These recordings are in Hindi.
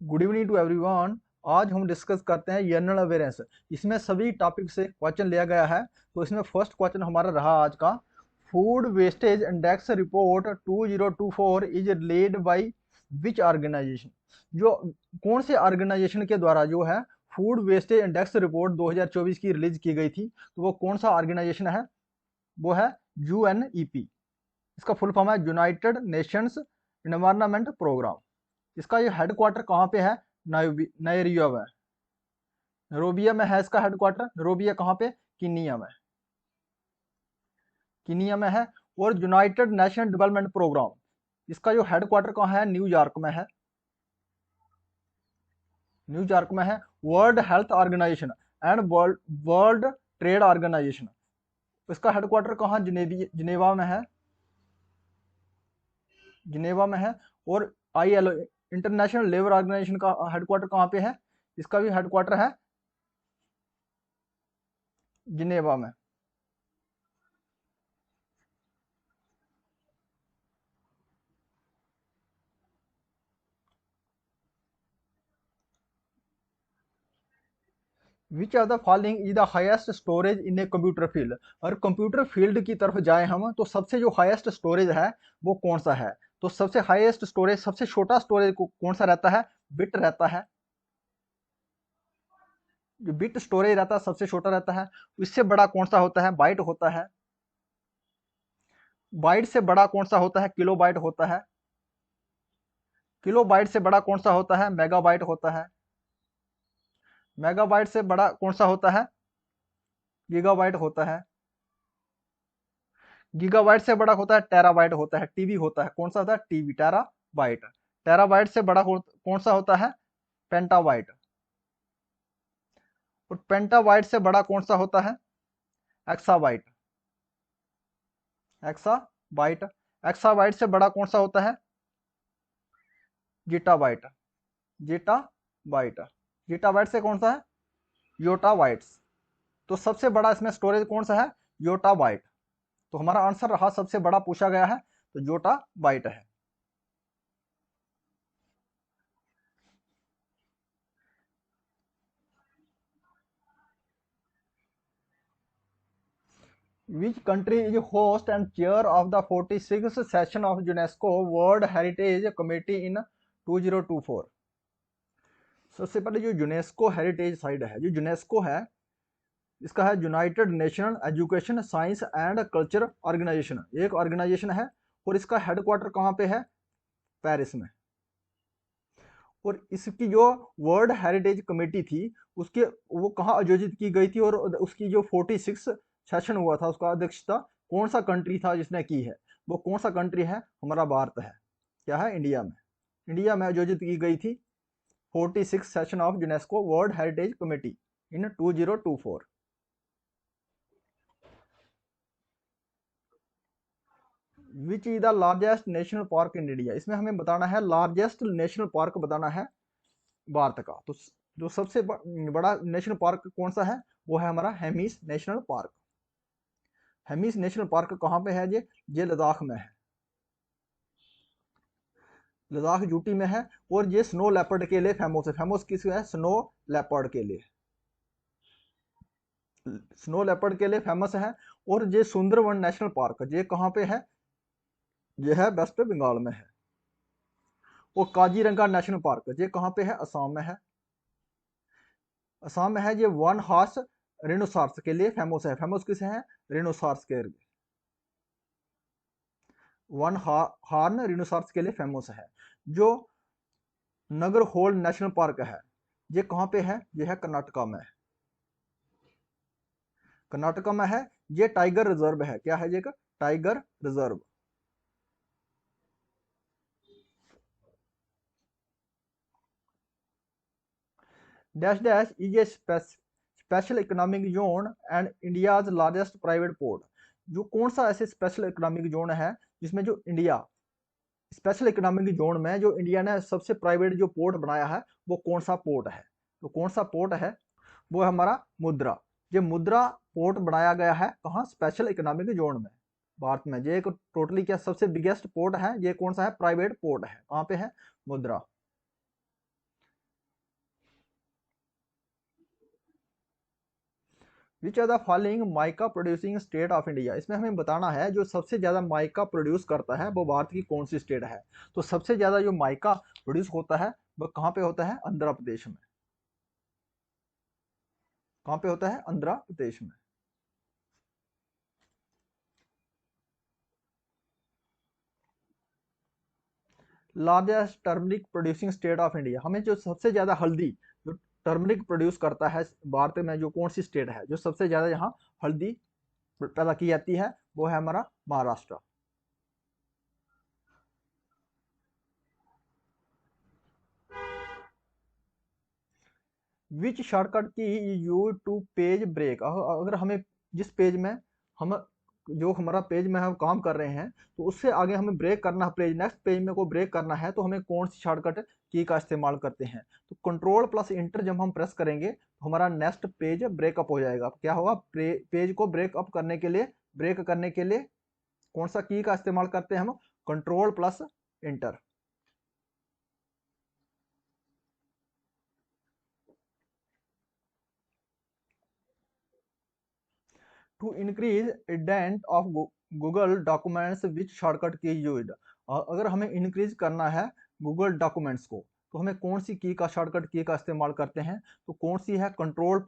Good evening to everyone. आज हम डिस्कस करते हैं जनरल अवेयरेंस। इसमें सभी टॉपिक से क्वेश्चन लिया गया है। तो इसमें फर्स्ट क्वेश्चन हमारा रहा आज का, food wastage index report 2024 is led by which organisation. जो कौन से ऑर्गेनाइजेशन के द्वारा जो है फूड वेस्टेज इंडेक्स रिपोर्ट 2024 की रिलीज की गई थी, तो वो कौन सा ऑर्गेनाइजेशन है? वो है यूएनईपी। इसका फुल फॉर्म है यूनाइटेड नेशंस एनवायरनमेंट प्रोग्राम। इसका ये हेडक्वार्टर कहाँ पे है? नाइरोबिया में। नाइरोबिया में है इसका हेडक्वार्टर। नाइरोबिया कहाँ पे? कीनिया में। कीनिया में है। और यूनाइटेड नेशन डेवलपमेंट प्रोग्राम, इसका जो हेडक्वार्टर कहाँ है? न्यूयॉर्क में है। न्यूयॉर्क में है। World health organisation and world trade organisation, इसका हेडक्वार्टर कहाँ? जिनेवा में है। जिनेवा में है। और ILO इंटरनेशनल लेबर ऑर्गेनाइजेशन का हेडक्वार्टर कहाँ पे है? इसका भी हेडक्वार्टर है जिनेवा में। Which are the following is the highest storage in a computer field. और कंप्यूटर फील्ड की तरफ जाए हम तो सबसे जो हाईएस्ट स्टोरेज है वो कौन सा है? तो सबसे हाईएस्ट स्टोरेज, सबसे छोटा स्टोरेज कौन सा रहता है? बिट रहता है। जो बिट स्टोरेज रहता है सबसे छोटा रहता है। इससे बड़ा कौन सा होता है? बाइट होता है। बाइट से बड़ा कौन सा होता है? किलो बाइट होता है। किलो बाइट से बड़ा कौन सा होता है? मेगाबाइट होता है। मेगाबाइट से बड़ा कौन सा होता है? गीगाबाइट होता है। गीगाबाइट से बड़ा होता है टेराबाइट होता है। टीबी होता है। कौन सा होता है? TB, terabyte. टेराबाइट से बड़ा कौन सा होता है? पेंटाबाइट। और पेंटाबाइट से बड़ा कौन सा होता है? एक्साबाइट। एक्साबाइट। एक्साबाइट से बड़ा कौन सा होता है? जीटाबाइट। जीटाबाइट। जीटाबाइट से कौन सा है? योटाबाइट्स। तो सबसे बड़ा इसमें स्टोरेज कौन सा है? योटाबाइट। तो हमारा आंसर रहा, सबसे बड़ा पूछा गया है तो योटाबाइट है। Which country is host and chair of the 46th session of UNESCO World Heritage Committee in 2024? सबसे पहले जो यूनेस्को हेरिटेज साइट है, जो यूनेस्को है इसका है United Nation education science and culture organisation, एक ऑर्गेनाइजेशन है। और इसका हेडक्वार्टर कहाँ पे है? पेरिस में। और इसकी जो वर्ल्ड हेरिटेज कमेटी थी उसके वो कहाँ आयोजित की गई थी? और उसकी जो 46 सेशन हुआ था उसका अध्यक्षता कौन सा कंट्री था जिसने की है? वो कौन सा कंट्री है? हमारा भारत है। क्या है? इंडिया में। इंडिया में आयोजित की गई थी 46 session of UNESCO world heritage committee in 2024। Which is the largest national park in India. इसमें हमें बताना है लार्जेस्ट नेशनल पार्क बताना है भारत का। तो जो सबसे बड़ा नेशनल पार्क कौन सा है? वो है हमारा Hemis national park. Hemis national park कहाँ पे है? ये लद्दाख में है। लद्दाख यूटी में है। और ये स्नो लेपर्ड के लिए फेमस है। फेमस किस है? स्नो लेपर्ड के लिए। स्नो लेपर्ड के लिए फेमस है। और ये सुंदरवन नेशनल पार्क ये कहाँ पे है? ये है वेस्ट बंगाल में है। और काजीरंगा नेशनल पार्क ये कहाँ पे है? असम में है। असम में है। ये वन हॉर्स रिनोसार्स के लिए फेमस है। फेमस किस है? रिनोसार्स के लिए। वन हॉर्न रिनोसार्स के लिए फेमस है। जो नगर होल नेशनल पार्क है ये कहाँ पे है? ये है कर्नाटका में। कर्नाटका में है। ये टाइगर रिजर्व है। क्या है? ये tiger reserve. Dash dash is a special economic zone and India's largest private port. जो कौन सा ऐसे स्पेशल इकोनॉमिक जोन है जिसमें जो इंडिया स्पेशल इकोनॉमिक जोन में जो इंडिया ने सबसे प्राइवेट जो पोर्ट बनाया है वो कौन सा पोर्ट है? तो कौन सा पोर्ट है? वो है हमारा मुद्रा। ये मुद्रा पोर्ट बनाया गया है कहाँ? स्पेशल इकोनॉमिक जोन में, भारत में। ये एक टोटली क्या सबसे बिगेस्ट पोर्ट है? ये कौन सा है? प्राइवेट पोर्ट है। कहाँ पे है? मुद्रा। Which are the following mica producing state of India, इसमें हमें बताना है जो सबसे ज़्यादा माइका प्रोड्यूस करता है वो भारत की कौन सी स्टेट है। तो सबसे ज़्यादा जो माइका प्रोड्यूस होता है वो कहाँ पे होता है? आंध्र प्रदेश में। कहाँ पे होता है? आंध्र प्रदेश में। Largest turmeric producing state of India, हमें जो सबसे ज़्यादा हल्दी जो टर्मरिक प्रोड्यूस करता है भारत में, जो कौन सी स्टेट है जो सबसे ज़्यादा यहाँ हल्दी पैदा की जाती है, वो है हमारा महाराष्ट्र। विच शॉर्टकट की यू टू पेज ब्रेक, अगर हमें जिस पेज में हम जो हमारा पेज में हम काम कर रहे हैं तो उससे आगे हमें ब्रेक करना है, पेज नेक्स्ट पेज में को ब्रेक करना है तो हमें कौन सी शॉर्टकट की का इस्तेमाल करते हैं? तो कंट्रोल प्लस इंटर जब हम प्रेस करेंगे तो हमारा नेक्स्ट पेज ब्रेकअप हो जाएगा। क्या होगा? पेज को ब्रेकअप करने के लिए, ब्रेक करने के लिए कौन सा की का इस्तेमाल करते हैं हम? Control plus enter. To increase indent of Google documents which shortcut key used, अगर हमें इंक्रीज करना है गूगल डॉक्यूमेंट्स को तो हमें कौन सी की का शॉर्टकट की का इस्तेमाल करते हैं? तो कौन सी है? कंट्रोल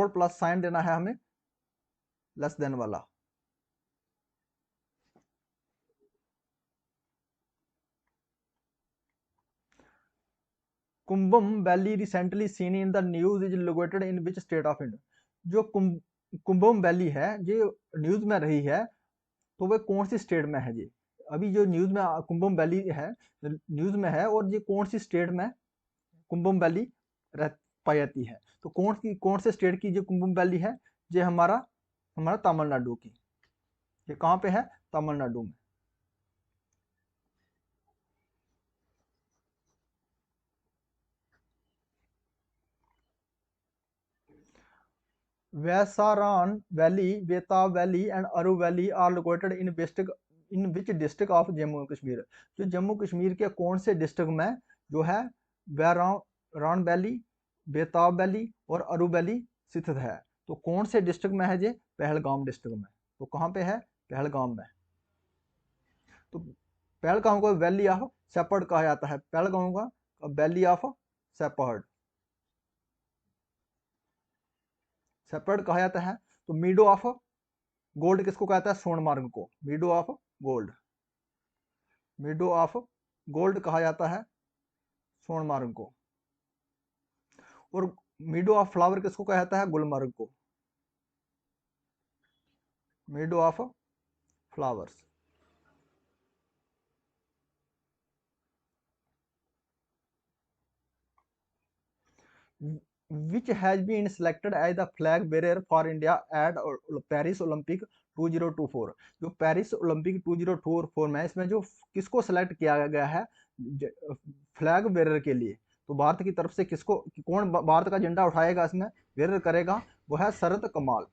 प्लस साइन देना है हमें, लेस देन वाला। Kumbum valley recently seen in the news is located in which state of India, जो कुंभम वैली है ये न्यूज में रही है तो वह कौन सी स्टेट में है जी? अभी जो न्यूज में कुंभम वैली है न्यूज में है, और ये कौन सी स्टेट में कुंभम वैली पाई जाती है? तो कौन से स्टेट की जो कुंभम वैली है? ये हमारा हमारा तमिलनाडु की। ये कहाँ पे है? तमिलनाडु में। Baisaran valley, Betaab valley and Aru valley are located in which district of Jammu and Kashmir, जो जम्मू कश्मीर के कौन से डिस्ट्रिक्ट में जो है वैरान वैली, बेताब वैली और अरू वैली स्थित है? तो कौन से डिस्ट्रिक्ट में है ये? पहलगाम डिस्ट्रिक्ट में। तो कहाँ पे है? पहलगाम में। तो पहलगाम को वैली ऑफ शेपर्ड कहा जाता है, पहलगाम का वैली ऑफ शेपर्ड शेपर्ड कहा जाता है। तो मीडो ऑफ गोल्ड किसको कहता है? सोनमार्ग को मीडो ऑफ गोल्ड, मीडो ऑफ गोल्ड कहा जाता है सोनमार्ग को। और मीडो ऑफ फ्लावर किसको कहा जाता है? गुलमर्ग को, मीडो of flowers. which has been selected as the flag bearer for India at Paris Olympic 2024, जो पेरिस ओलंपिक 2024 में इसमें जो किसको सेलेक्ट किया गया है फ्लैग बेरर के लिए? तो भारत की तरफ से किसको, कौन भारत का झंडा उठाएगा इसमें, बेरर करेगा? वो है शरत कमाल।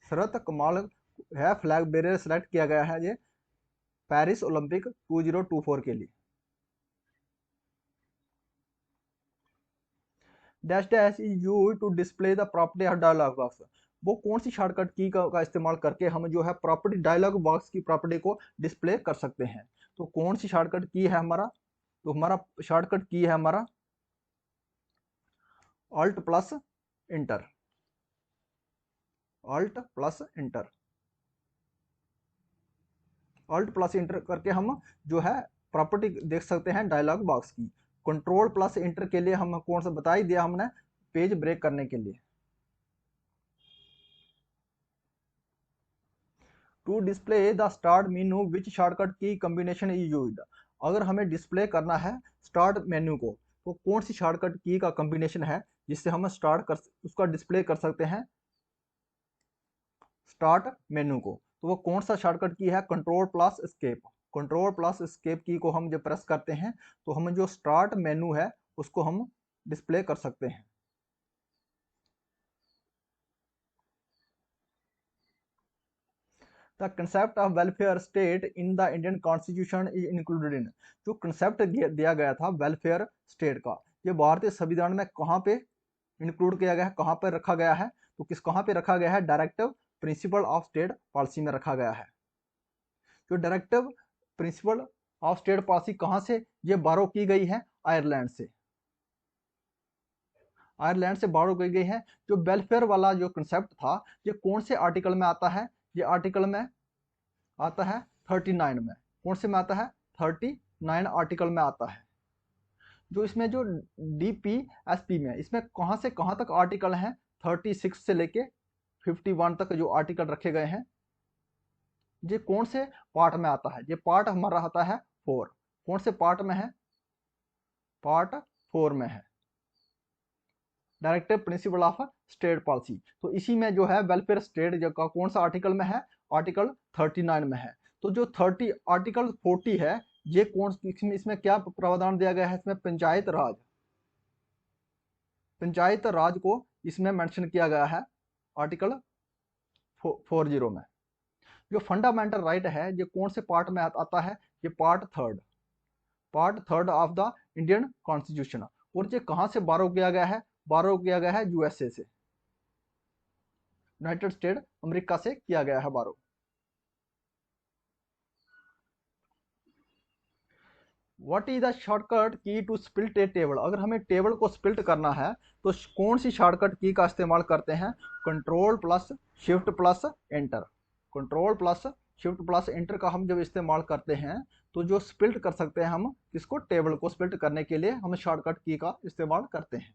शरत कमाल है फ्लैग बेरर, सेलेक्ट किया गया है ये पेरिस ओलंपिक 2024 के लिए। Dash dash is use to display the property of dialog box, वो कौन सी शॉर्टकट की का इस्तेमाल करके हम जो है प्रॉपर्टी डायलॉग बॉक्स की प्रॉपर्टी को डिस्प्ले कर सकते हैं? तो कौन सी शॉर्टकट की है हमारा? तो हमारा शॉर्टकट की है हमारा alt plus inter, alt plus inter, alt plus inter करके हम जो है प्रॉपर्टी देख सकते हैं डायलॉग बॉक्स की। कंट्रोल प्लस इंटर के लिए हम कौन सा बता ही दिया हमने, पेज ब्रेक करने के लिए। To display the start menu which shortcut key combination is used, अगर हमें डिस्प्ले करना है स्टार्ट मेन्यू को तो कौन सी शॉर्टकट की का कॉम्बिनेशन है जिससे हम स्टार्ट कर उसका डिस्प्ले कर सकते हैं स्टार्ट मेन्यू को? तो वो कौन सा शॉर्टकट की है? Control plus escape, control plus escape की को हम जब प्रेस करते हैं तो हम जो स्टार्ट मेन्यू है उसको हम डिस्प्ले कर सकते हैं। The concept of welfare state in the Indian constitution is included in, जो कंसेप्ट दिया गया था वेलफेयर स्टेट का, ये भारतीय संविधान में कहाँ पे इंक्लूड किया गया है, कहाँ पर रखा गया है, तो कहाँ पे रखा गया है, directive principle of state policy में रखा गया है। जो directive principle of state policy कहाँ से ये बारो की गई है, आयरलैंड से, आयरलैंड से बारो की गई है। जो वेलफेयर वाला जो कंसेप्ट था, ये कौन से आर्टिकल में आता है, ये आर्टिकल में आता है 39 में। कौन से में आता है, 39 आर्टिकल में आता है। जो इसमें जो DPSP में, इसमें कहाँ से कहाँ तक आर्टिकल हैं, 36 से लेके 51 तक जो आर्टिकल रखे गए हैं, ये कौन से पार्ट में आता है, ये पार्ट हमारा आता है 4। कौन से पार्ट में है, पार्ट 4 में है, directive principle of state policy. तो इसी में जो है वेलफेयर स्टेट जो का कौन सा आर्टिकल में है, आर्टिकल 39 में है। तो जो आर्टिकल 40 है, ये कौन, इसमें क्या प्रावधान दिया गया है, इसमें पंचायत राज को इसमें मेंशन किया गया है आर्टिकल 40 में। जो फंडामेंटल राइट है, ये कौन से पार्ट में आता है, ये part third of the Indian constitution. और ये कहाँ से बारो किया गया है, बारो किया गया है USA से, यूनाइटेड स्टेट अमेरिका से किया गया है बारो। व्हाट इज द शॉर्टकट की टू स्प्लिट ए टेबल। अगर हमें टेबल को स्प्लिट करना है तो कौन सी शॉर्टकट की का इस्तेमाल करते हैं, control plus shift plus enter. Control plus shift plus enter का हम जब इस्तेमाल करते हैं तो जो स्प्लिट कर सकते हैं हम इसको, टेबल को स्प्लिट करने के लिए हम शॉर्टकट की का इस्तेमाल करते हैं।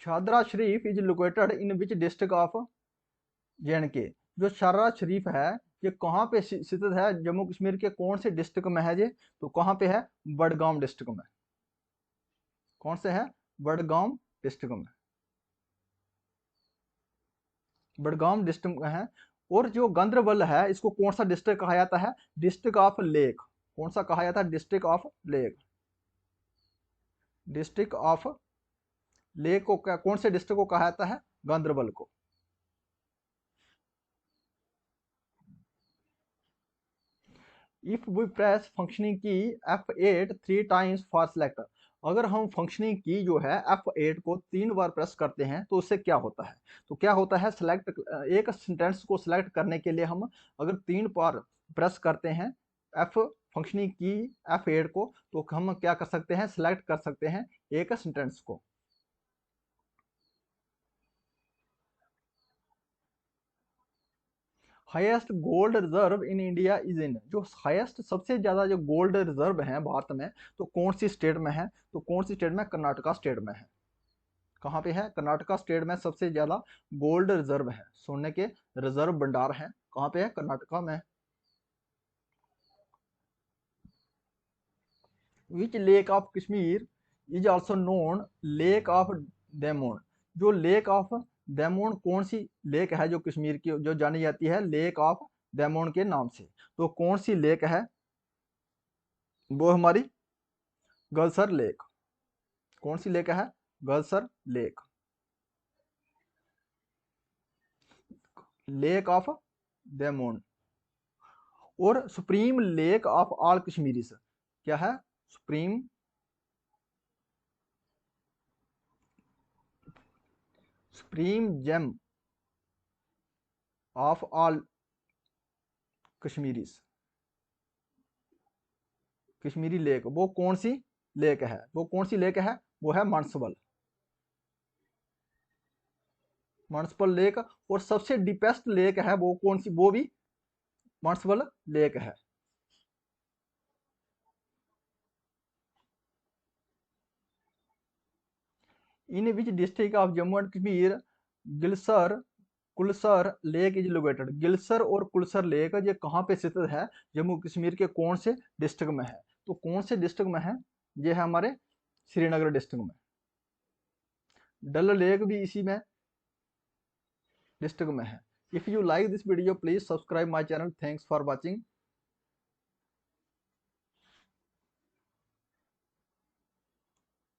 Sharda Sharif is located in which district of JNK। जो शारदा शरीफ है ये कहाँ पे स्थित है, जम्मू कश्मीर के कौन से डिस्ट्रिक्ट में है ये, तो कहाँ पे है, बडगाम डिस्ट्रिक्ट में। कौन से है, बडगाम डिस्ट्रिक्ट में, बडगाम डिस्ट्रिक्ट में है। और जो गांदरबल है इसको कौन सा डिस्ट्रिक्ट कहा जाता है, डिस्ट्रिक्ट ऑफ लेक। कौन सा कहा जाता है, district of lake. District of lake को कौन से डिस्ट्रिक्ट को कहा जाता है, गांदरबल को। इफ वी प्रेस फंक्शनिंग की F8 3 टाइम्स फॉर सेलेक्ट। अगर हम फंक्शनिंग की जो है F8 को 3 बार प्रेस करते हैं तो उससे क्या होता है, तो क्या होता है, सेलेक्ट, एक सेंटेंस को सिलेक्ट करने के लिए हम अगर 3 बार प्रेस करते हैं फंक्शनिंग की F8 को, तो हम क्या कर सकते हैं, सिलेक्ट कर सकते हैं एक सेंटेंस को। Highest gold reserve in India is in. जो हाईएस्ट सबसे ज्यादा जो गोल्ड रिजर्व है भारत में, तो कौन सी स्टेट में है, तो कौन सी स्टेट में, कर्नाटका स्टेट में है। कहाँ पे है, कर्नाटका स्टेट में सबसे ज्यादा गोल्ड रिजर्व है, सोने के रिजर्व भंडार है, कहाँ पे है, कर्नाटका में। Which lake of Kashmir is also known lake of demon. जो लेक ऑफ डेमोन कौन सी लेक है जो कश्मीर की जो जानी जाती है लेक ऑफ डेमोन के नाम से, तो कौन सी लेक है, वो हमारी गलसर लेक। कौन सी लेक है, Gadsar lake, lake of demon. और supreme lake of all Kashmiris क्या है, supreme gem of all Kashmiris, Kashmiri lake, वो कौन सी लेक है, वो कौन सी लेक है, वो है मानसबल, मानसबल लेक। और सबसे डीपेस्ट लेक है वो कौन सी, वो भी मानसबल लेक है। In which district of Jammu and Kashmir Gilsar Kulsar lake is located. Gilsar और कुलसर लेक ये कहाँ पे स्थित है, जम्मू कश्मीर के कौन से डिस्ट्रिक्ट में है, तो कौन से डिस्ट्रिक्ट में है, ये है हमारे श्रीनगर डिस्ट्रिक्ट में। डल लेक भी इसी में डिस्ट्रिक्ट में है। If you like this video please subscribe my channel. Thanks for watching.